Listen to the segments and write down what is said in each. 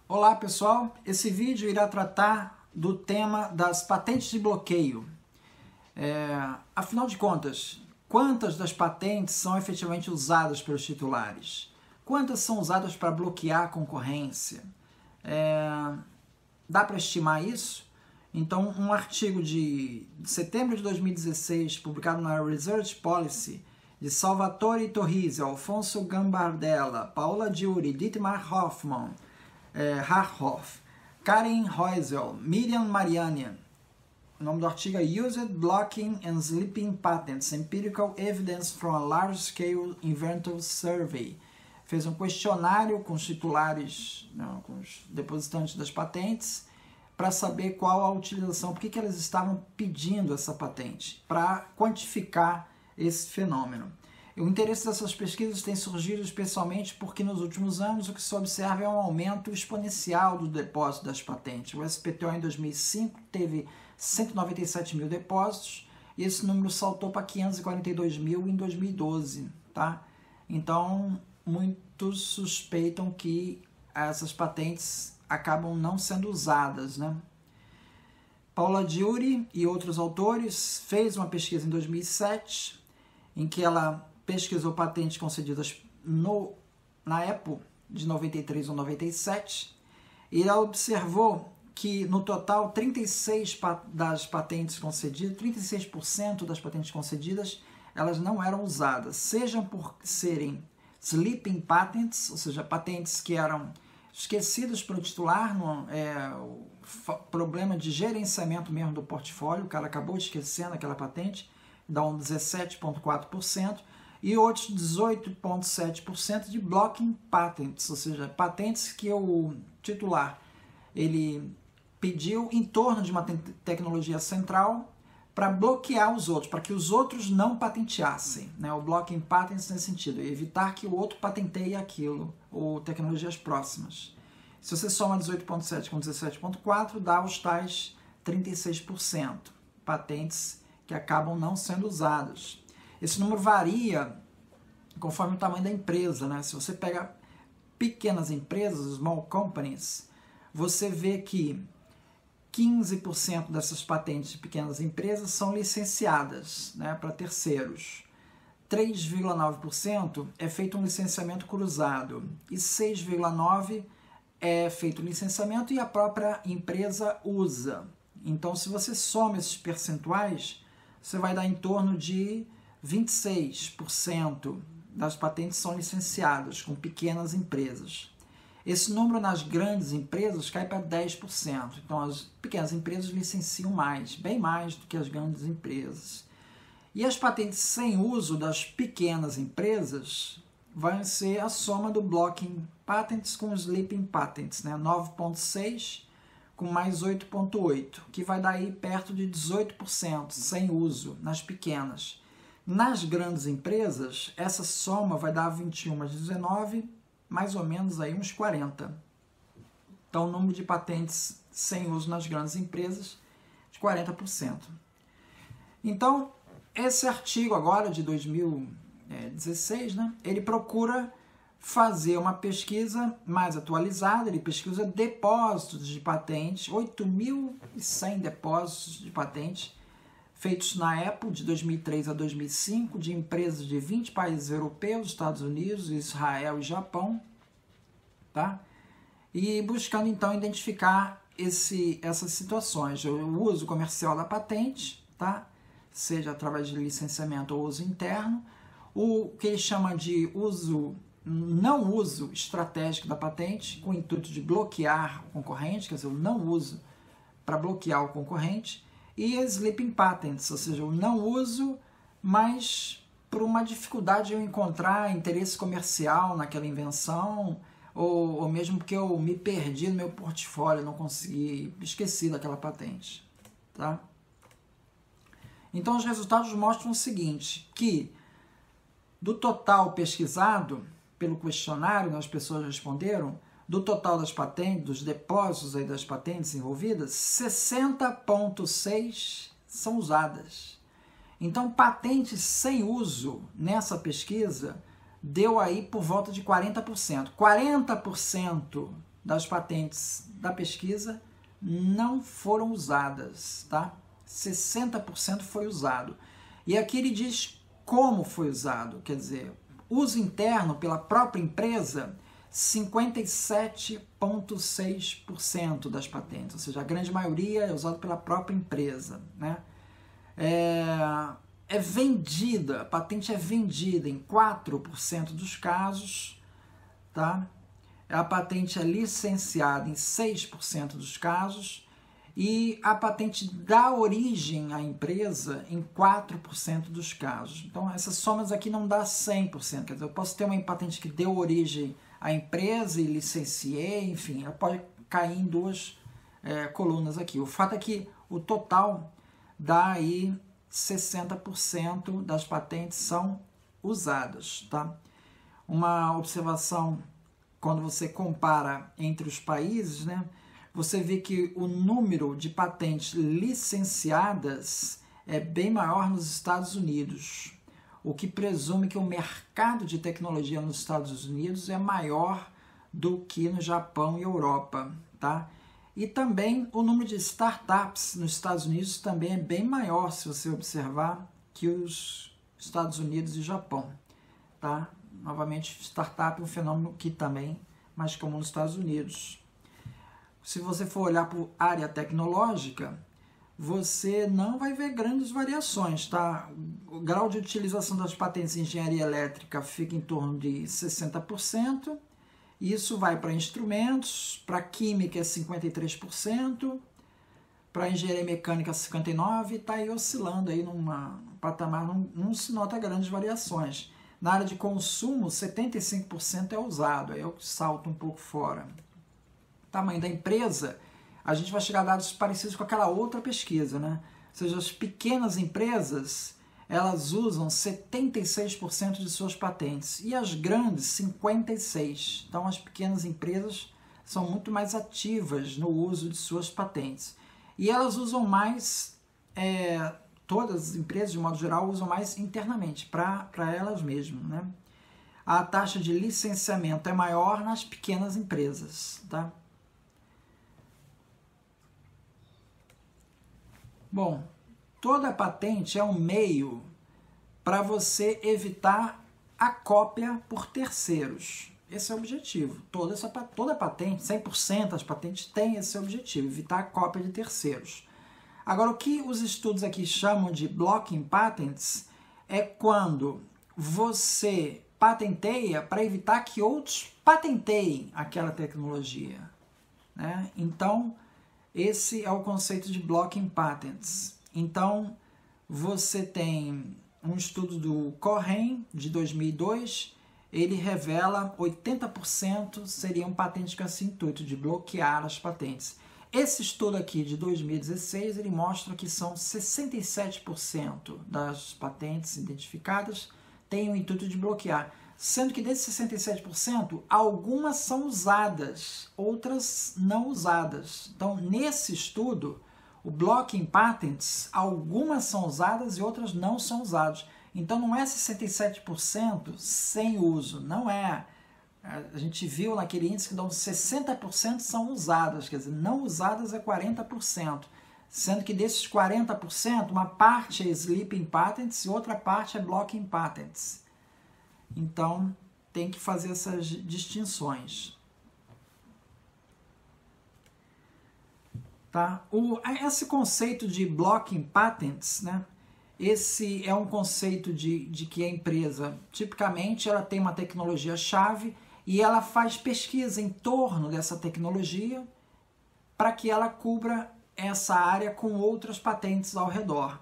Olá pessoal, esse vídeo irá tratar do tema das patentes de bloqueio. Afinal de contas, quantas das patentes são efetivamente usadas pelos titulares? Quantas são usadas para bloquear a concorrência? Dá para estimar isso? Então, um artigo de setembro de 2016, publicado na Research Policy, de Salvatore Torrisi, Alfonso Gambardella, Paola Diuri, Dietmar Hoffmann, Harhoff, Karen Heusel, Miriam Mariani. O nome do artigo é Used Blocking and Sleeping Patents, Empirical Evidence from a Large-Scale Inventor Survey. Fez um questionário com os titulares, com os depositantes das patentes, para saber qual a utilização, por que elas estavam pedindo essa patente, para quantificar esse fenômeno. O interesse dessas pesquisas tem surgido especialmente porque nos últimos anos o que se observa é um aumento exponencial do depósito das patentes. O SPTO em 2005 teve 197 mil depósitos e esse número saltou para 542 mil em 2012. Tá? Então, muitos suspeitam que essas patentes acabam não sendo usadas, né? Paola Diuri e outros autores fez uma pesquisa em 2007 em que ela pesquisou patentes concedidas na Apple de 93 ou 97 e ela observou que no total 36% das patentes concedidas elas não eram usadas, seja por serem sleeping patents, ou seja, patentes que eram esquecidas pelo titular, problema de gerenciamento mesmo do portfólio, o cara acabou esquecendo aquela patente, dá um 17,4%, e outros 18,7% de blocking patents, ou seja, patentes que o titular ele pediu em torno de uma tecnologia central para bloquear os outros, para que os outros não patenteassem, né? O blocking patents nesse sentido, evitar que o outro patenteie aquilo, ou tecnologias próximas. Se você soma 18,7 com 17,4, dá os tais 36%, patentes que acabam não sendo usadas. Esse número varia conforme o tamanho da empresa, né? Se você pega pequenas empresas, small companies, você vê que 15% dessas patentes de pequenas empresas são licenciadas, né, para terceiros. 3,9% é feito um licenciamento cruzado e 6,9% é feito licenciamento e a própria empresa usa. Então, se você soma esses percentuais, você vai dar em torno de 26% das patentes são licenciadas com pequenas empresas. Esse número nas grandes empresas cai para 10%. Então, as pequenas empresas licenciam mais, bem mais do que as grandes empresas. E as patentes sem uso das pequenas empresas vai ser a soma do blocking patents com sleeping patents, né? 9,6% com mais 8,8%, que vai dar aí perto de 18% sem uso nas pequenas. Nas grandes empresas, essa soma vai dar 21 mais 19, mais ou menos aí uns 40. Então, o número de patentes sem uso nas grandes empresas, de 40%. Então, esse artigo agora de 2016, né, ele procura fazer uma pesquisa mais atualizada, ele pesquisa depósitos de patentes, 8.100 depósitos de patentes, feitos na Apple de 2003 a 2005, de empresas de 20 países europeus, Estados Unidos, Israel e Japão, tá? E buscando então identificar essas situações, o uso comercial da patente, tá? Seja através de licenciamento ou uso interno, o que ele chama de não uso estratégico da patente, com o intuito de bloquear o concorrente, quer dizer, o não uso para bloquear o concorrente, e sleeping patents, ou seja, o não uso, mas por uma dificuldade de eu encontrar interesse comercial naquela invenção, ou mesmo porque eu me perdi no meu portfólio, não consegui, esqueci daquela patente. Tá? Então, os resultados mostram o seguinte, que do total pesquisado pelo questionário, as pessoas responderam, do total das patentes, dos depósitos aí das patentes envolvidas, 60,6% são usadas. Então, patentes sem uso nessa pesquisa deu aí por volta de 40%. 40% das patentes da pesquisa não foram usadas, tá? 60% foi usado. E aqui ele diz como foi usado, quer dizer, uso interno pela própria empresa, 57,6% das patentes, ou seja, a grande maioria é usada pela própria empresa, né? É vendida, a patente é vendida em 4% dos casos, tá? A patente é licenciada em 6% dos casos e a patente dá origem à empresa em 4% dos casos. Então, essas somas aqui não dá 100%, quer dizer, eu posso ter uma patente que deu origem à empresa e licenciei, enfim, ela pode cair em duas colunas aqui. O fato é que o total dá aí 60% das patentes são usadas, tá? Uma observação, quando você compara entre os países, né, você vê que o número de patentes licenciadas é bem maior nos Estados Unidos, o que presume que o mercado de tecnologia nos Estados Unidos é maior do que no Japão e Europa, tá? E também o número de startups nos Estados Unidos também é bem maior, se você observar, que os Estados Unidos e Japão, tá? Novamente, startup é um fenômeno que também mais comum nos Estados Unidos. Se você for olhar para a área tecnológica, você não vai ver grandes variações, tá? O grau de utilização das patentes em engenharia elétrica fica em torno de 60%, isso vai para instrumentos, para química é 53%, para engenharia mecânica 59%, está aí oscilando aí num patamar, não se nota grandes variações. Na área de consumo, 75% é usado, aí eu salto um pouco fora. Tamanho da empresa, a gente vai chegar a dados parecidos com aquela outra pesquisa, né? Ou seja, as pequenas empresas, elas usam 76% de suas patentes e as grandes, 56%. Então, as pequenas empresas são muito mais ativas no uso de suas patentes. E elas usam mais, todas as empresas, de modo geral, usam mais internamente, para elas mesmas, né? A taxa de licenciamento é maior nas pequenas empresas, tá? Bom, toda patente é um meio para você evitar a cópia por terceiros. Esse é o objetivo. Toda patente, 100% das patentes tem esse objetivo, evitar a cópia de terceiros. Agora, o que os estudos aqui chamam de blocking patents é quando você patenteia para evitar que outros patenteiem aquela tecnologia, né? Então, esse é o conceito de blocking patents. Então, você tem um estudo do Cohen, de 2002, ele revela 80% seriam patentes com esse intuito de bloquear as patentes. Esse estudo aqui de 2016, ele mostra que são 67% das patentes identificadas têm o intuito de bloquear, sendo que desses 67%, algumas são usadas, outras não usadas. Então, nesse estudo, o blocking patents, algumas são usadas e outras não são usadas. Então, não é 67% sem uso, não é. A gente viu naquele índice que 60% são usadas, quer dizer, não usadas é 40%, sendo que desses 40%, uma parte é sleeping patents e outra parte é blocking patents. Então, tem que fazer essas distinções. Tá? Esse conceito de blocking patents, né? Esse é um conceito de que a empresa, tipicamente, ela tem uma tecnologia-chave e ela faz pesquisa em torno dessa tecnologia para que ela cubra essa área com outras patentes ao redor.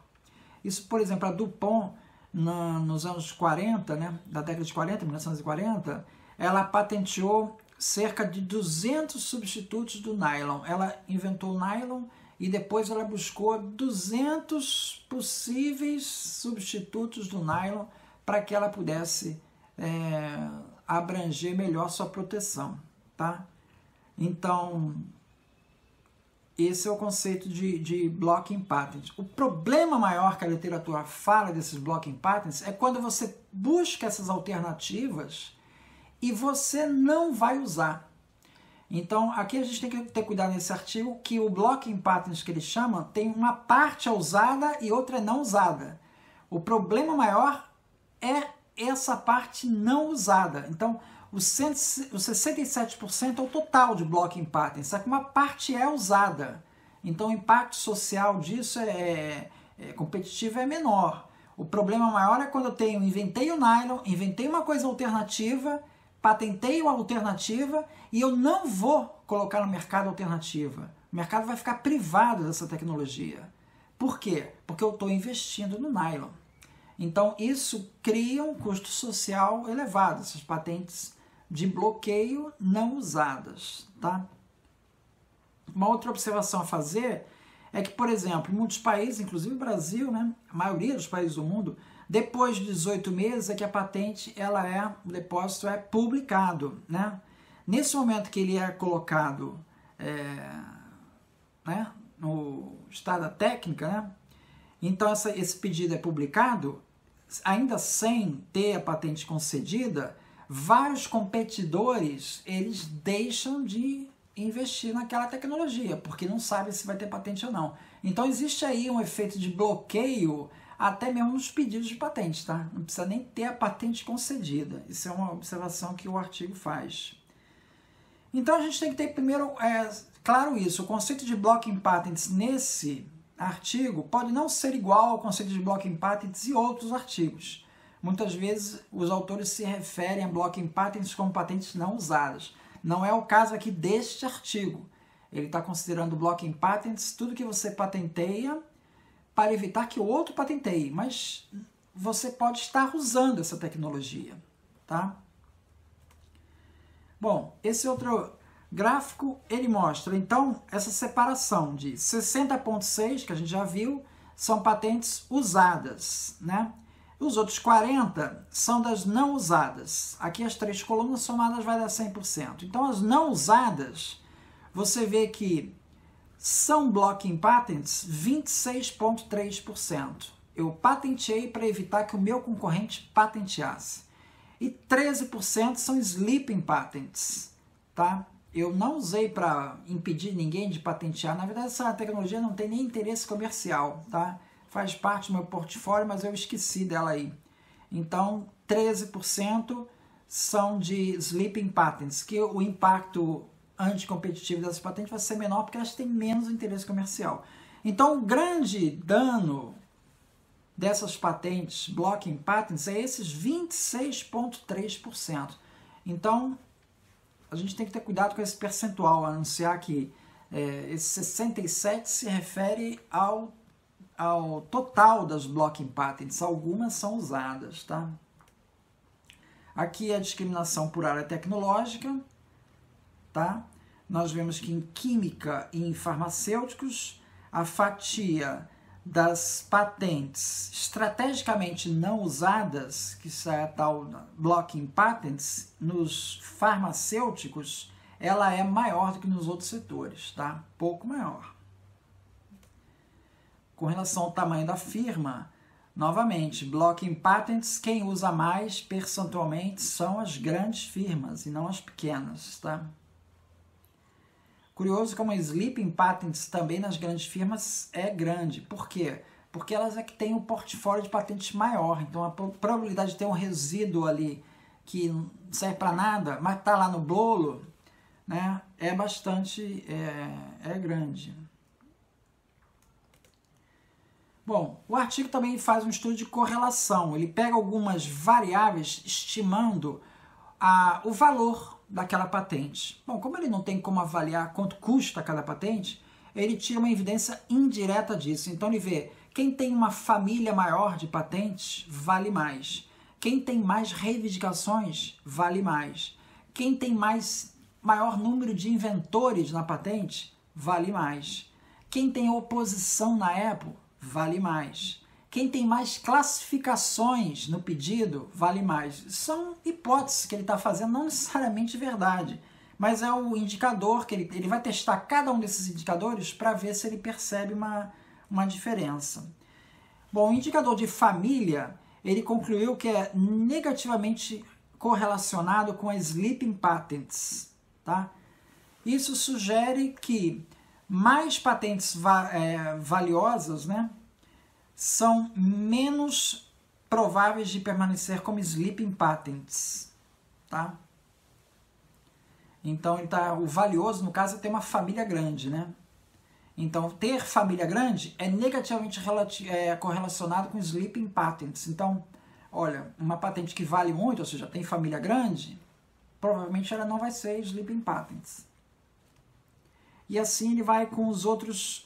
Isso, por exemplo, a DuPont, nos anos 40, né, da década de 40, 1940, ela patenteou cerca de 200 substitutos do nylon. Ela inventou o nylon e depois ela buscou 200 possíveis substitutos do nylon para que ela pudesse abranger melhor sua proteção, tá? Então, esse é o conceito de blocking patents. O problema maior que a literatura fala desses blocking patents é quando você busca essas alternativas e você não vai usar. Então, aqui a gente tem que ter cuidado nesse artigo que o blocking patents que ele chama tem uma parte usada e outra não usada. O problema maior é essa parte não usada. Então, os 67% é o total de blocking patents, só que uma parte é usada. Então, o impacto social disso competitivo é menor. O problema maior é quando eu inventei o nylon, inventei uma coisa alternativa, patentei a alternativa e eu não vou colocar no mercado a alternativa. O mercado vai ficar privado dessa tecnologia. Por quê? Porque eu estou investindo no nylon. Então, isso cria um custo social elevado, essas patentes de bloqueio não usadas. Tá? Uma outra observação a fazer é que, por exemplo, em muitos países, inclusive o Brasil, né, a maioria dos países do mundo, depois de 18 meses é que a patente, o depósito é publicado. Né? Nesse momento que ele é colocado né, no estado da técnica, né, então esse pedido é publicado, ainda sem ter a patente concedida, vários competidores eles deixam de investir naquela tecnologia, porque não sabem se vai ter patente ou não. Então existe aí um efeito de bloqueio até mesmo nos pedidos de patente, tá? Não precisa nem ter a patente concedida. Isso é uma observação que o artigo faz. Então a gente tem que ter primeiro, claro isso, o conceito de blocking patents nesse artigo pode não ser igual ao conceito de blocking patents e outros artigos. Muitas vezes os autores se referem a blocking patents como patentes não usadas. Não é o caso aqui deste artigo. Ele está considerando blocking patents tudo que você patenteia para evitar que o outro patenteie, mas você pode estar usando essa tecnologia, tá? Bom, esse outro gráfico, ele mostra, então, essa separação de 60,6, que a gente já viu, são patentes usadas, né? Os outros 40 são das não usadas. Aqui as três colunas somadas vai dar 100%. Então, as não usadas, você vê que são blocking patents 26,3%. Eu patenteei para evitar que o meu concorrente patenteasse. E 13% são sleeping patents, tá? Eu não usei para impedir ninguém de patentear. Na verdade, essa tecnologia não tem nem interesse comercial, tá? Faz parte do meu portfólio, mas eu esqueci dela aí. Então, 13% são de sleeping patents, que o impacto anticompetitivo dessas patentes vai ser menor porque elas têm menos interesse comercial. Então, o grande dano dessas patentes, blocking patents, é esses 26,3%. Então, a gente tem que ter cuidado com esse percentual, anunciar que esse 67% se refere ao total das blocking patents. Algumas são usadas, tá? Aqui é a discriminação por área tecnológica, tá? Nós vemos que em química e em farmacêuticos, a fatia das patentes estrategicamente não usadas, que é a tal blocking patents, nos farmacêuticos, ela é maior do que nos outros setores, tá? Pouco maior. Com relação ao tamanho da firma, novamente, blocking patents, quem usa mais percentualmente são as grandes firmas e não as pequenas, tá? Curioso como a sleeping patents também nas grandes firmas é grande. Por quê? Porque elas é que têm um portfólio de patentes maior. Então a probabilidade de ter um resíduo ali que não serve para nada, mas está lá no bolo, né, é bastante grande. Bom, o artigo também faz um estudo de correlação. Ele pega algumas variáveis estimando o valor daquela patente. Bom, como ele não tem como avaliar quanto custa cada patente, ele tira uma evidência indireta disso. Então ele vê quem tem uma família maior de patentes vale mais. Quem tem mais reivindicações vale mais. Quem tem maior número de inventores na patente vale mais. Quem tem oposição na Apple vale mais. Quem tem mais classificações no pedido vale mais. São hipóteses que ele está fazendo, não necessariamente verdade, mas é o indicador que ele vai testar cada um desses indicadores para ver se ele percebe uma diferença. Bom, o indicador de família, ele concluiu que é negativamente correlacionado com as sleeping patents, tá? Isso sugere que mais patentes valiosas, né, são menos prováveis de permanecer como sleeping patents, tá? Então, o valioso, no caso, é ter uma família grande, né? Então, ter família grande é negativamente correlacionado com sleeping patents. Então, olha, uma patente que vale muito, ou seja, tem família grande, provavelmente ela não vai ser sleeping patents. E assim ele vai com os outros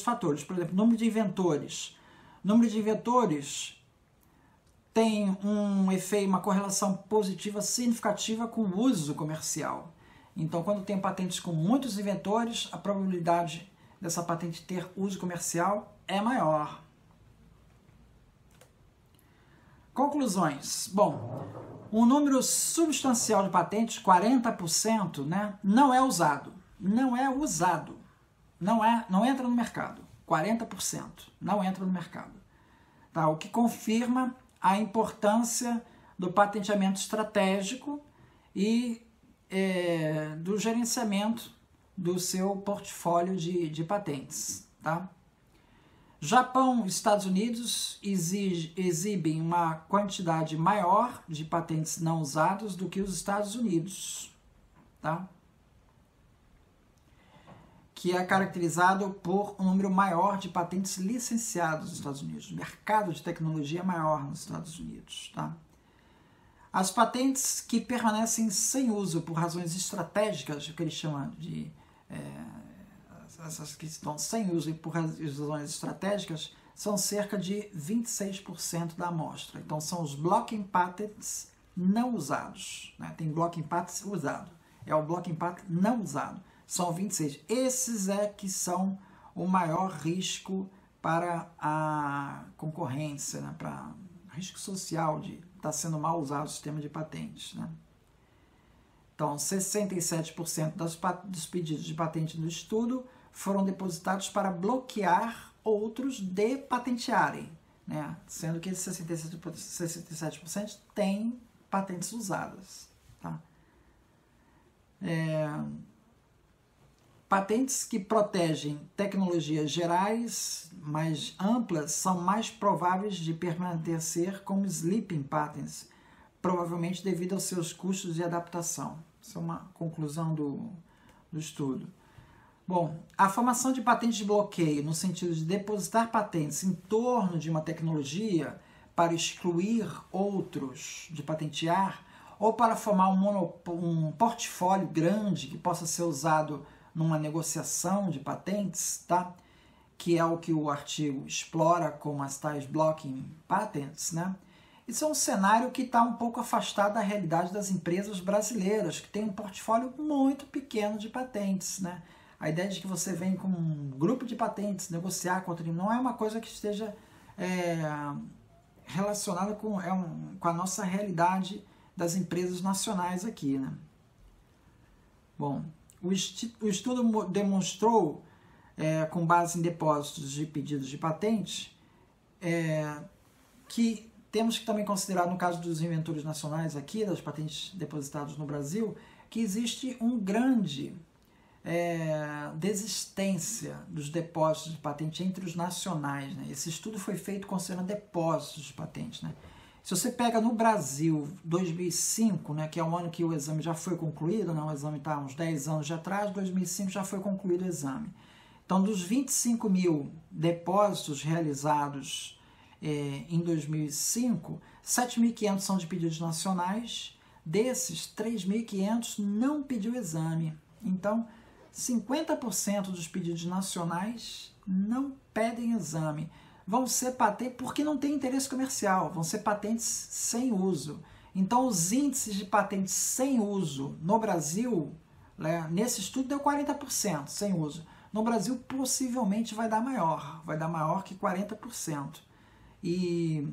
fatores. Por exemplo, número de inventores. Número de inventores tem um efeito, uma correlação positiva significativa com o uso comercial. Então, quando tem patentes com muitos inventores, a probabilidade dessa patente ter uso comercial é maior. Conclusões. Bom, um número substancial de patentes, 40%, né, não é usado. Não é usado. Não entra no mercado. 40% não entra no mercado. Tá? O que confirma a importância do patenteamento estratégico e do gerenciamento do seu portfólio de patentes. Tá? Japão e Estados Unidos exibem uma quantidade maior de patentes não usadas do que os Estados Unidos, tá? Que é caracterizado por um número maior de patentes licenciadas nos Estados Unidos. O mercado de tecnologia é maior nos Estados Unidos. Tá? As patentes que permanecem sem uso por razões estratégicas, o que eles chamam de... essas que estão sem uso por razões estratégicas, são cerca de 26% da amostra. Então, são os blocking patents não usados. Né? Tem blocking patents usado. É o blocking patent não usado. São 26. Esses que são o maior risco para a concorrência, né? Para risco social de estar sendo mal usado o sistema de patentes. Né? Então, 67% dos pedidos de patente do estudo foram depositados para bloquear outros de patentearem, né? Sendo que esses 67% têm patentes usadas. Tá? Patentes que protegem tecnologias gerais mais amplas são mais prováveis de permanecer como sleeping patents, provavelmente devido aos seus custos de adaptação. Isso é uma conclusão do estudo. Bom, a formação de patentes de bloqueio, no sentido de depositar patentes em torno de uma tecnologia para excluir outros de patentear, ou para formar um portfólio grande que possa ser usado numa negociação de patentes, tá? Que é o que o artigo explora com as tais blocking patents, né? Isso é um cenário que está um pouco afastado da realidade das empresas brasileiras, que têm um portfólio muito pequeno de patentes, né? A ideia de que você vem com um grupo de patentes negociar contra ele não é uma coisa que esteja relacionada com a nossa realidade das empresas nacionais aqui, né? Bom, o estudo demonstrou, com base em depósitos de pedidos de patente, que temos que também considerar, no caso dos inventores nacionais aqui, das patentes depositadas no Brasil, que existe um grande desistência dos depósitos de patente entre os nacionais. Né? Esse estudo foi feito considerando depósitos de patente. Né? Se você pega no Brasil 2005, né, que é o ano que o exame já foi concluído, né, o exame está uns 10 anos de atrás, 2005 já foi concluído o exame. Então, dos 25 mil depósitos realizados em 2005, 7.500 são de pedidos nacionais, desses 3.500 não pediu exame. Então, 50% dos pedidos nacionais não pedem exame. Vão ser patentes porque não tem interesse comercial, vão ser patentes sem uso. Então, os índices de patentes sem uso no Brasil, né, nesse estudo deu 40% sem uso. No Brasil, possivelmente vai dar maior que 40%. E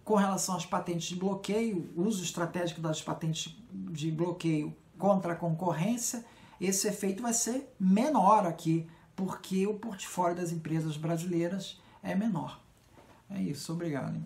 com relação às patentes de bloqueio, uso estratégico das patentes de bloqueio contra a concorrência, esse efeito vai ser menor aqui, porque o portfólio das empresas brasileiras é menor. É isso, obrigado.